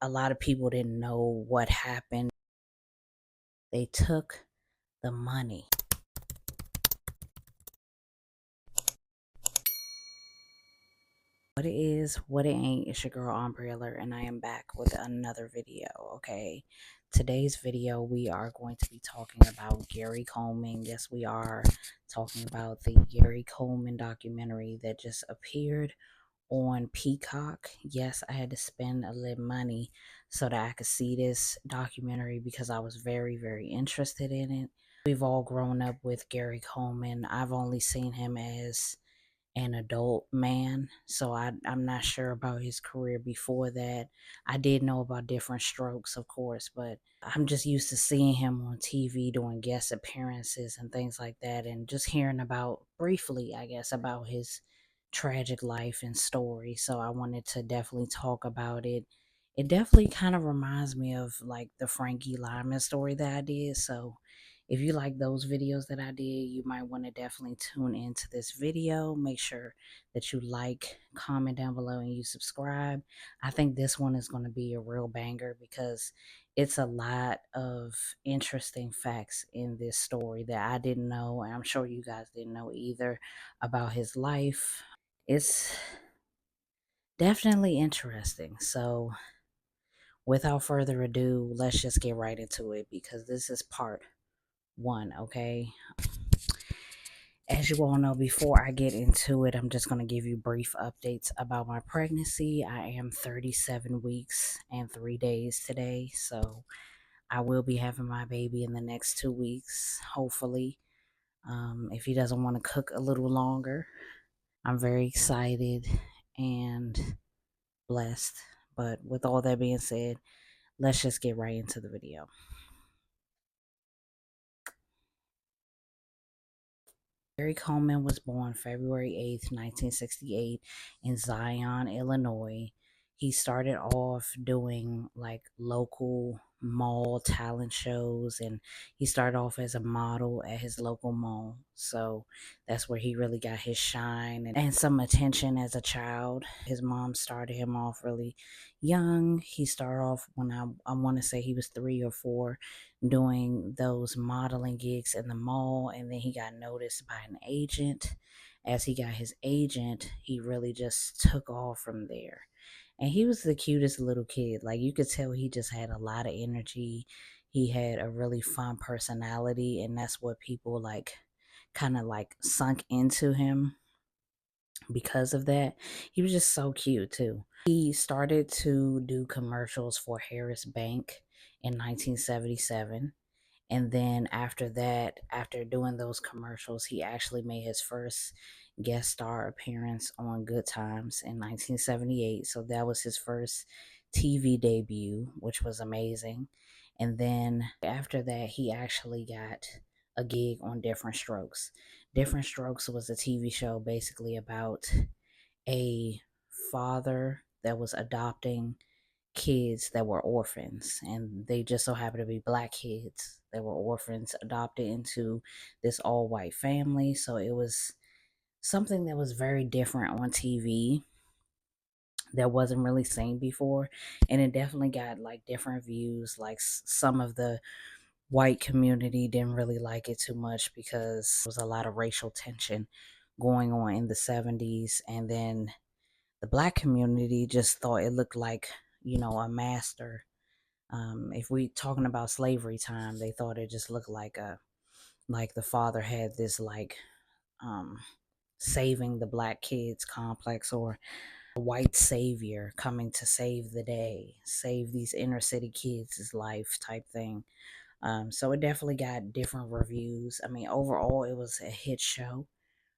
a lot of people didn't know what happened. They took the money. What it is, what it ain't, it's your girl Umbrella, and I am back with another video, okay? Today's video, we are going to be talking about Gary Coleman. Yes, we are talking about the Gary Coleman documentary that just appeared on Peacock. Yes, I had to spend a little money so that I could see this documentary because I was very, very interested in it. We've all grown up with Gary Coleman. I've only seen him as an adult man, so I'm not sure about his career before that. I did know about Different Strokes, of course, but I'm just used to seeing him on TV doing guest appearances and things like that, and just hearing about briefly, I guess, about his tragic life and story. So I wanted to definitely talk about it. It definitely kind of reminds me of like the Frankie Lyman story that I did. So if you like those videos that I did, you might want to definitely tune into this video. Make sure that you like, comment down below, and you subscribe. I think this one is going to be a real banger because it's a lot of interesting facts in this story that I didn't know, and I'm sure you guys didn't know either, about his life. It's definitely interesting. So, without further ado, let's just get right into it because this is part one, okay? As you all know, before I get into it, I'm just going to give you brief updates about my pregnancy. I am 37 weeks and 3 days today, so I will be having my baby in the next 2 weeks, hopefully. If he doesn't want to cook a little longer, I'm very excited and blessed. But with all that being said, let's just get right into the video. Gary Coleman was born February 8th, 1968 in Zion, Illinois. He started off doing like local mall talent shows, and he started off as a model at his local mall. So that's where he really got his shine and some attention as a child. His mom started him off really young. He started off when I want to say he was 3 or 4, doing those modeling gigs in the mall, and then he got noticed by an agent. As he got his agent, he really just took off from there. And he was the cutest little kid. Like, you could tell he just had a lot of energy. He had a really fun personality, and that's what people like kind of like sunk into him because of that. He was just so cute too. He started to do commercials for Harris Bank in 1977. And then after that, after doing those commercials, he actually made his first guest star appearance on Good Times in 1978. So that was his first TV debut, which was amazing. And then after that, he actually got a gig on Different Strokes. Different Strokes was a TV show basically about a father that was adopting kids that were orphans, and they just so happened to be black kids that were orphans adopted into this all white family. So it was something that was very different on TV that wasn't really seen before, and it definitely got like different views. Like some of the white community didn't really like it too much because there was a lot of racial tension going on in the 70s, and then the black community just thought it looked like, a master. If we talking about slavery time, they thought it just looked like the father had this like um saving the black kids complex, or a white savior coming to save the day, save these inner city kids' life type thing. So it definitely got different reviews. I mean, overall it was a hit show,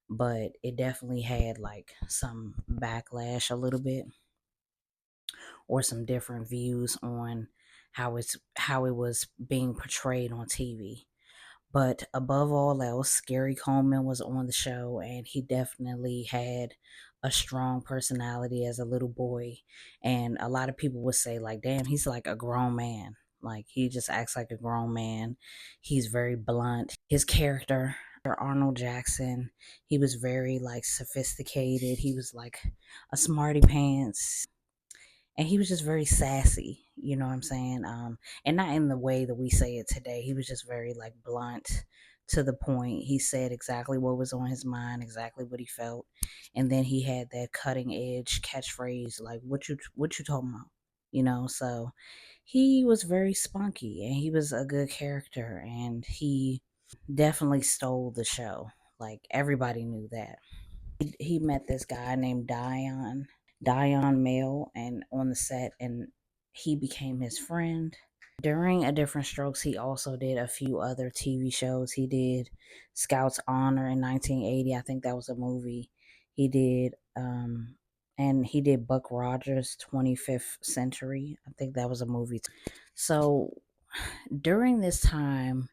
but it definitely had like some backlash a little bit, or some different views on how it was being portrayed on TV. But above all else, Gary Coleman was on the show, and he definitely had a strong personality as a little boy. And a lot of people would say, like, damn, he's like a grown man. Like, he just acts like a grown man. He's very blunt. His character, Arnold Jackson, he was very like sophisticated. He was like a smarty pants, and he was just very sassy. you know what I'm saying? And not in the way that we say it today. He was just very like blunt, to the point. He said exactly what was on his mind, exactly what he felt. And then he had that cutting edge catchphrase like, what you talking about? You know, so he was very spunky and he was a good character, and he definitely stole the show. Like everybody knew that. He met this guy named Dion Mail, and on the set, and he became his friend. During A Different Strokes, he also did a few other TV shows. He did Scout's Honor in 1980. I think that was a movie. He did, and he did Buck Rogers' 25th Century. I think that was a movie. So during this time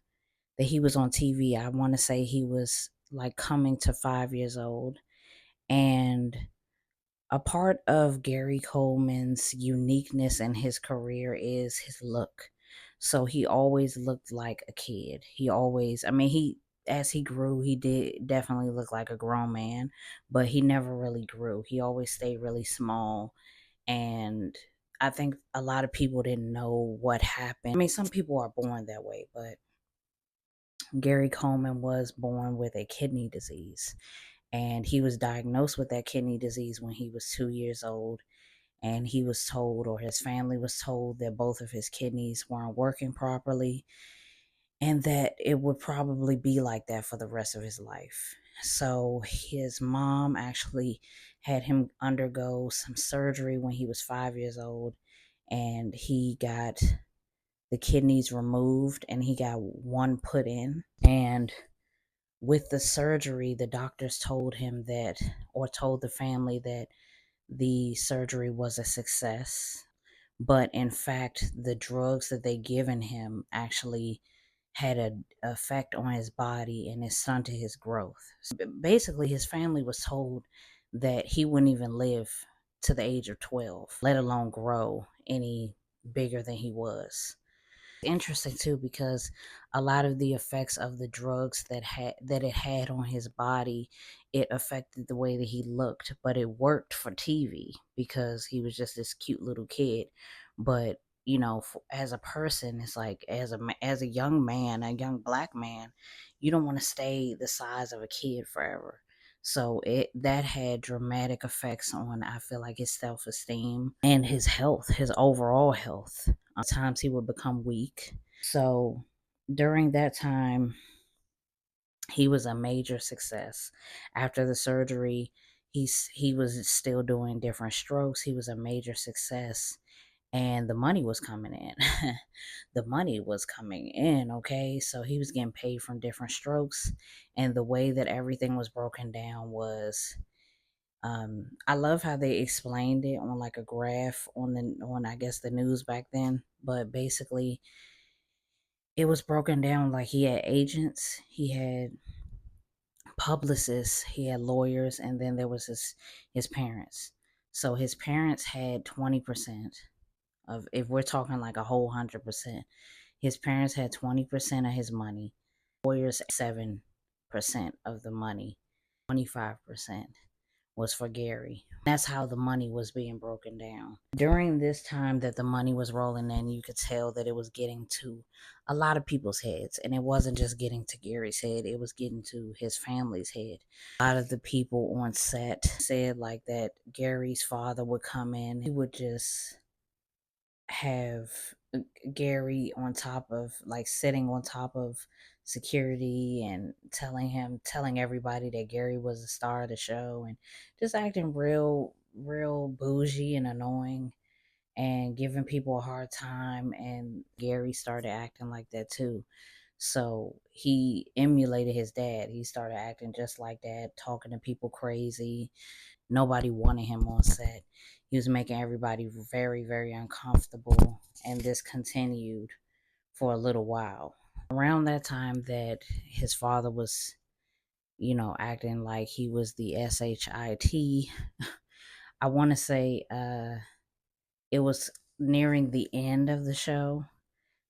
that he was on TV, I want to say he was like coming to 5 years old. And a part of Gary Coleman's uniqueness in his career is his look. So he always looked like a kid. He always, I mean, as he grew, he did definitely look like a grown man, but he never really grew. He always stayed really small. And I think a lot of people didn't know what happened. I mean, some people are born that way, but Gary Coleman was born with a kidney disease, and he was diagnosed with that kidney disease when he was 2 years old. And he was told, or his family was told, that both of his kidneys weren't working properly and that it would probably be like that for the rest of his life. So his mom actually had him undergo some surgery when he was 5 years old, and he got the kidneys removed and he got one put in. And with the surgery, the doctors told him that, or told the family that the surgery was a success. But in fact, the drugs that they given him actually had an effect on his body and it stunted his growth. So basically, his family was told that he wouldn't even live to the age of 12, let alone grow any bigger than he was. Interesting too, because a lot of the effects of the drugs that it had on his body, it affected the way that he looked, but it worked for TV because he was just this cute little kid. But you know, as a person, it's like as a young man, a young black man, you don't want to stay the size of a kid forever. So it that had dramatic effects on, I feel like, his self-esteem and his health, his overall health. Times he would become weak. So during that time, he was a major success. After the surgery, he was still doing Different Strokes. He was a major success, and the money was coming in. The money was coming in, okay? So he was getting paid from Different Strokes, and the way that everything was broken down was, I love how they explained it on like a graph on I guess the news back then. But basically, it was broken down like he had agents, he had publicists, he had lawyers, and then there was his parents. So his parents had 20% of, if we're talking like a whole 100%, his parents had 20% of his money. Lawyers 7% of the money. 25% was for Gary. That's how the money was being broken down. During this time that the money was rolling in, you could tell that it was getting to a lot of people's heads. And it wasn't just getting to Gary's head, it was getting to his family's head. A lot of the people on set said like that Gary's father would come in, he would just have Gary on top of, like, sitting on top of security and telling everybody that Gary was the star of the show, and just acting real bougie and annoying and giving people a hard time. And Gary started acting like that too. So he emulated his dad. He started acting just like that, talking to people crazy. Nobody wanted him on set. He was making everybody very uncomfortable, and this continued for a little while. Around that time that his father was, acting like he was the shit, I want to say it was nearing the end of the show.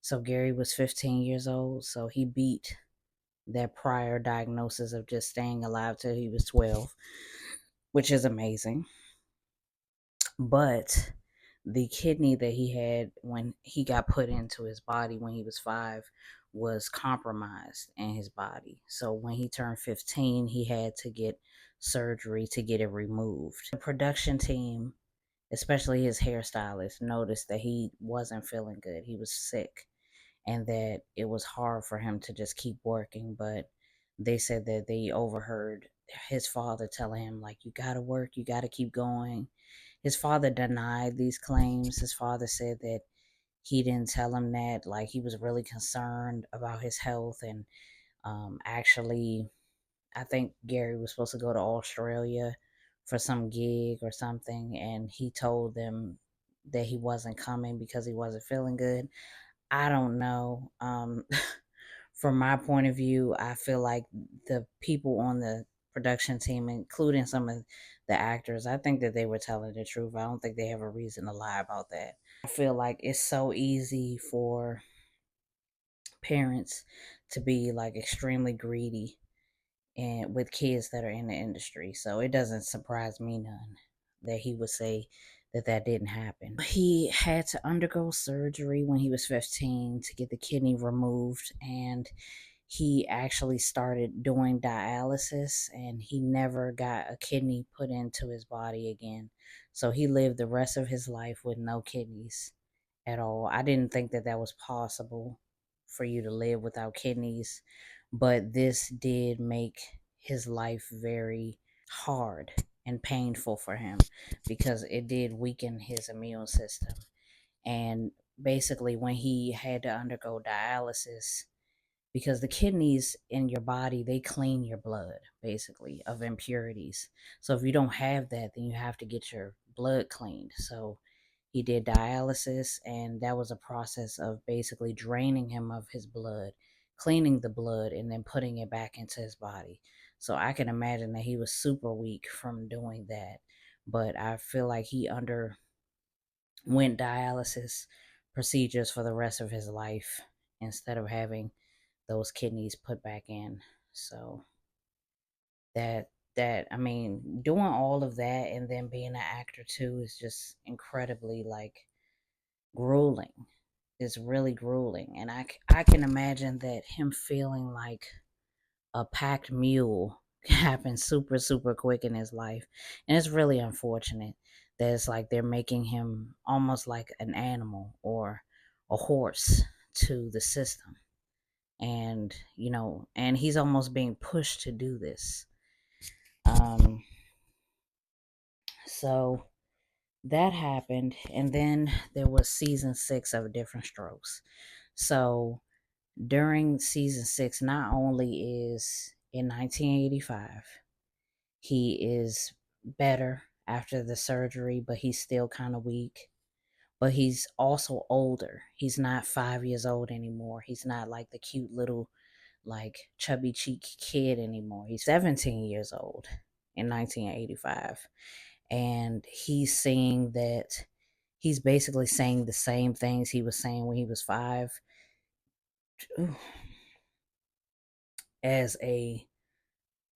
So Gary was 15 years old, so he beat that prior diagnosis of just staying alive till he was 12, which is amazing. But the kidney that he had when he got put into his body when he was 5 was compromised in his body. So when he turned 15, he had to get surgery to get it removed. The production team, especially his hairstylist, noticed that he wasn't feeling good. He was sick and that it was hard for him to just keep working. But they said that they overheard his father telling him, like, you got to work, you got to keep going. His father denied these claims. His father said that he didn't tell him that. Like, he was really concerned about his health. And actually, I think Gary was supposed to go to Australia for some gig or something. And he told them that he wasn't coming because he wasn't feeling good. I don't know. From my point of view, I feel like the people on the production team, including some of the actors, I think that they were telling the truth. I don't think they have a reason to lie about that. I feel like it's so easy for parents to be like extremely greedy and with kids that are in the industry. So it doesn't surprise me none that he would say that that didn't happen. He had to undergo surgery when he was 15 to get the kidney removed, and he actually started doing dialysis, and he never got a kidney put into his body again. So he lived the rest of his life with no kidneys at all. I didn't think that that was possible for you to live without kidneys, but this did make his life very hard and painful for him because it did weaken his immune system. And basically, when he had to undergo dialysis, because the kidneys in your body, they clean your blood basically of impurities. So if you don't have that, then you have to get your blood cleaned. So he did dialysis, and that was a process of basically draining him of his blood, cleaning the blood, and then putting it back into his body. So I can imagine that he was super weak from doing that. But I feel like he underwent dialysis procedures for the rest of his life instead of having those kidneys put back in. So that I mean, doing all of that and then being an actor too is just incredibly like grueling. It's really grueling, and I can imagine that him feeling like a packed mule happened super quick in his life, and it's really unfortunate that it's like they're making him almost like an animal or a horse to the system. And and he's almost being pushed to do this. um so that happened, and then there was season 6 of Different Strokes. So during season 6, not only is in 1985 he is better after the surgery, but he's still kind of weak. But he's also older. He's not 5 years old anymore. He's not like the cute little like chubby cheek kid anymore. He's 17 years old in 1985. And he's saying that he's basically saying the same things he was saying when he was 5 as a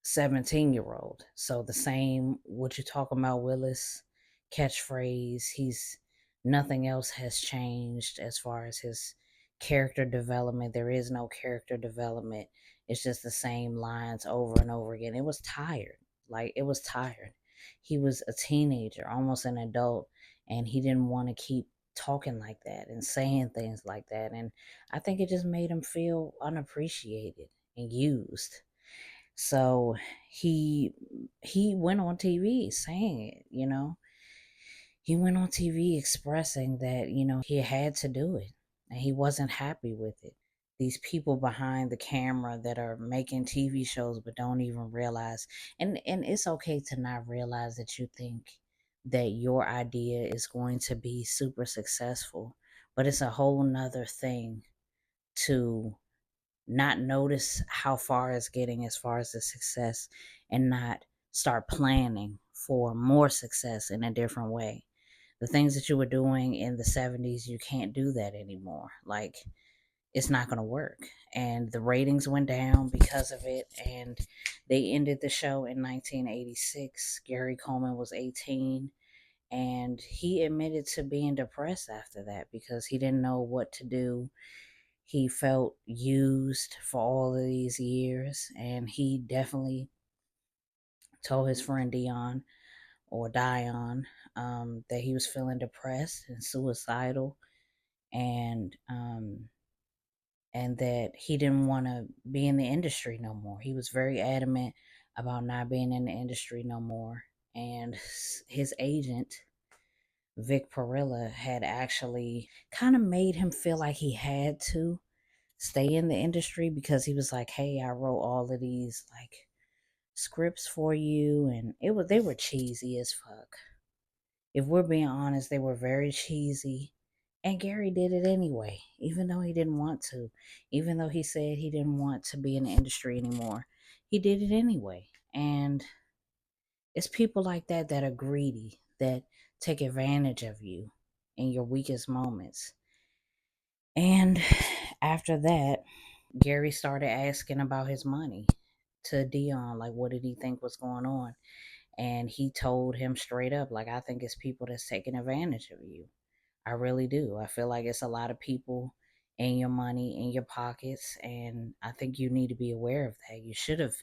17-year-old. So the same, what you talking about, Willis, catchphrase. He's Nothing else has changed as far as his character development. There is no character development. It's just the same lines over and over again. It was tired. Like, it was tired. He was a teenager, almost an adult, and he didn't want to keep talking like that and saying things like that. And I think it just made him feel unappreciated and used. So he went on TV saying it, He went on TV expressing that, he had to do it and he wasn't happy with it. These people behind the camera that are making TV shows but don't even realize, and it's okay to not realize that you think that your idea is going to be super successful, but it's a whole nother thing to not notice how far it's getting as far as the success and not start planning for more success in a different way. The things that you were doing in the 70s, you can't do that anymore. Like, it's not going to work. And the ratings went down because of it. And they ended the show in 1986. Gary Coleman was 18 And he admitted to being depressed after that because he didn't know what to do. He felt used for all of these years, and he definitely told his friend Dion, that he was feeling depressed and suicidal, and and that he didn't want to be in the industry no more. He was very adamant about not being in the industry no more. And his agent, Vic Perilla, had actually kind of made him feel like he had to stay in the industry because he was like, "Hey, I wrote all of these like scripts for you," and they were cheesy as fuck. If we're being honest, they were very cheesy. And Gary did it anyway, even though he didn't want to. Even though he said he didn't want to be in the industry anymore, he did it anyway. And it's people like that that are greedy, that take advantage of you in your weakest moments. And after that, Gary started asking about his money to Dion, like what did he think was going on? And he told him straight up, like, I think it's people that's taking advantage of you. I really do. I feel like it's a lot of people in your money, in your pockets, and I think you need to be aware of that. You should have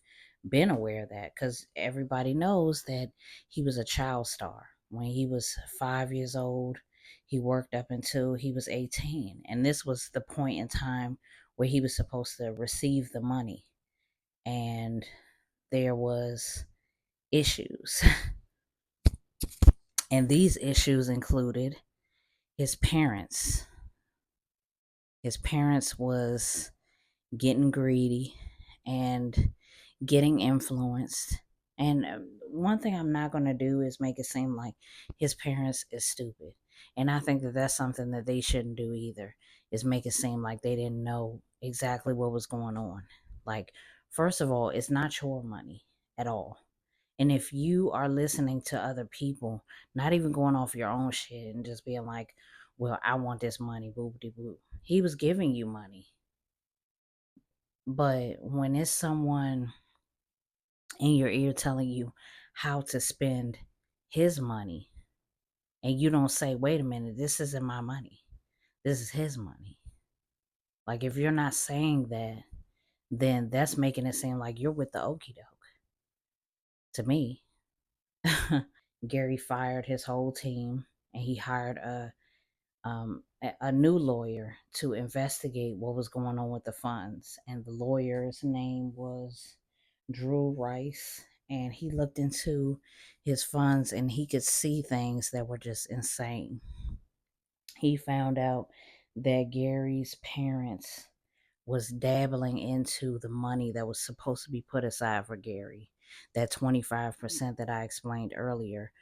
been aware of that because everybody knows that he was a child star. When he was 5 years old, he worked up until he was 18. And this was the point in time where he was supposed to receive the money. And there was issues. And these issues included his parents. His parents was getting greedy and getting influenced. And one thing I'm not going to do is make it seem like his parents is stupid. And I think that that's something that they shouldn't do either, is make it seem like they didn't know exactly what was going on. Like, first of all, it's not your money at all. And if you are listening to other people, not even going off your own shit and just being like, well, I want this money, boop boo. He was giving you money. But when it's someone in your ear telling you how to spend his money, and you don't say, wait a minute, this isn't my money, this is his money. Like, if you're not saying that, then that's making it seem like you're with the okey doke to me. Gary fired his whole team and he hired a new lawyer to investigate what was going on with the funds. And the lawyer's name was Drew Rice. And he looked into his funds and he could see things that were just insane. He found out that Gary's parents was dabbling into the money that was supposed to be put aside for Gary. That 25% that I explained earlier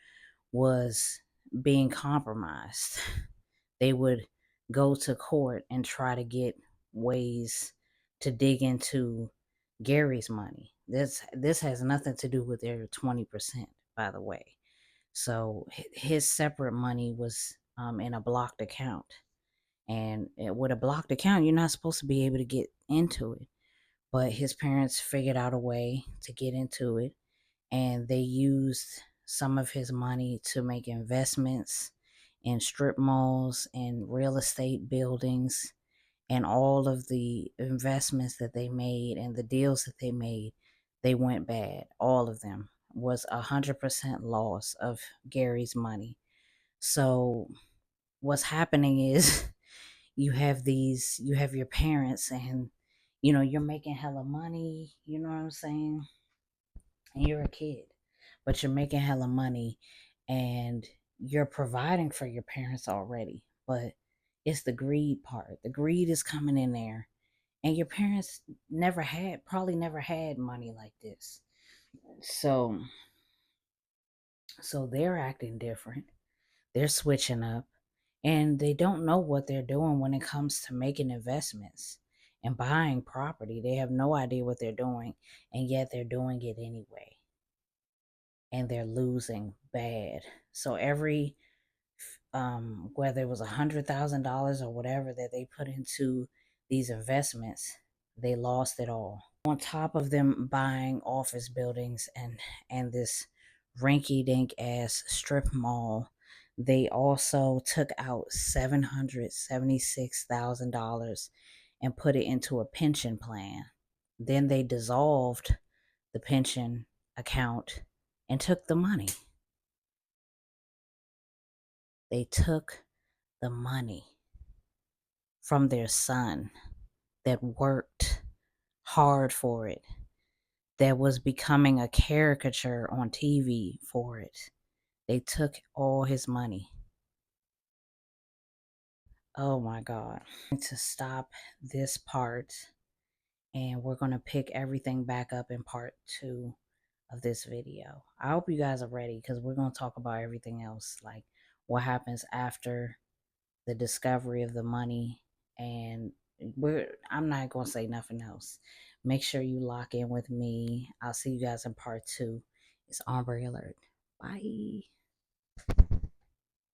was being compromised. They would go to court and try to get ways to dig into Gary's money. This has nothing to do with their 20%, by the way. So his separate money was in a blocked account. And with a blocked account, you're not supposed to be able to get into it. But his parents figured out a way to get into it, and they used some of his money to make investments in strip malls and real estate buildings. And all of the investments that they made and the deals that they made, they went bad. All of them was 100% loss of Gary's money. So what's happening is you have your parents, and you're making hella money, you know what I'm saying, and you're a kid, but you're making hella money and you're providing for your parents already. But it's the greed part. The greed is coming in there, and your parents probably never had money like this. So they're acting different. They're switching up, and they don't know what they're doing when it comes to making investments and buying property. They have no idea what they're doing, and yet they're doing it anyway. And they're losing bad. So every whether it was $100,000 or whatever that they put into these investments, they lost it all. On top of them buying office buildings and this rinky dink ass strip mall They also took out $776,000 and put it into a pension plan. Then they dissolved the pension account and took the money. They took the money from their son that worked hard for it, that was becoming a caricature on TV for it. They took all his money. Oh my God. To stop this part, and we're going to pick everything back up in part 2 of this video. I hope you guys are ready, because we're going to talk about everything else, like what happens after the discovery of the money, and I'm not going to say nothing else. Make sure you lock in with me. I'll see you guys in part 2. It's Ombre Alert. Bye.